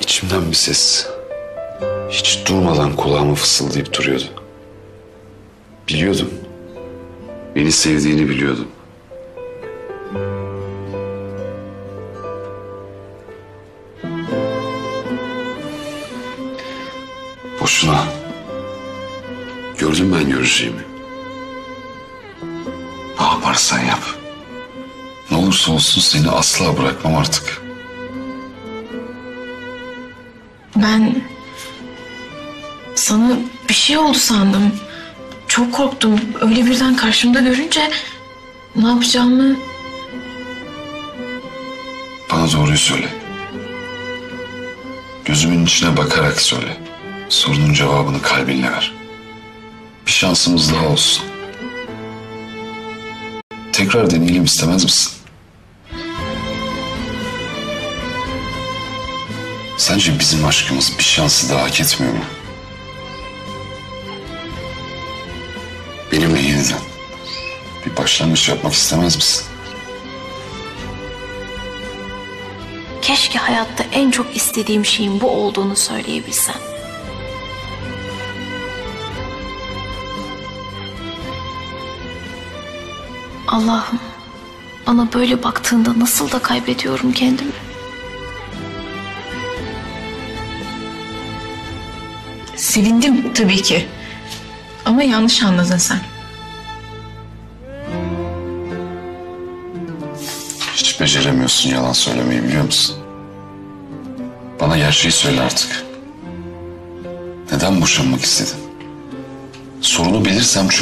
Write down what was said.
İçimden bir ses hiç durmadan kulağıma fısıldayıp duruyordu. Biliyordum. Beni sevdiğini biliyordum. Boşuna. Gördüm ben göreceğimi. Ne yaparsan yap. Ne olursa olsun seni asla bırakmam artık. Ben sana bir şey oldu sandım. Çok korktum. Öyle birden karşımda görünce ne yapacağımı... Bana doğruyu söyle. Gözümün içine bakarak söyle. Sorunun cevabını kalbinle ver. Bir şansımız daha olsun. Tekrar deneyelim istemez misin? Sence bizim aşkımız bir şansı daha hak etmiyor mu? Benimle yeniden bir başlangıç yapmak istemez misin? Keşke hayatta en çok istediğim şeyin bu olduğunu söyleyebilsem. Allah'ım, bana böyle baktığında nasıl da kaybediyorum kendimi. Sevindim tabii ki. Ama yanlış anladın sen. Hiç beceremiyorsun yalan söylemeyi, biliyor musun? Bana gerçeği söyle artık. Neden boşanmak istedin? Sorunu bilirsem çöz.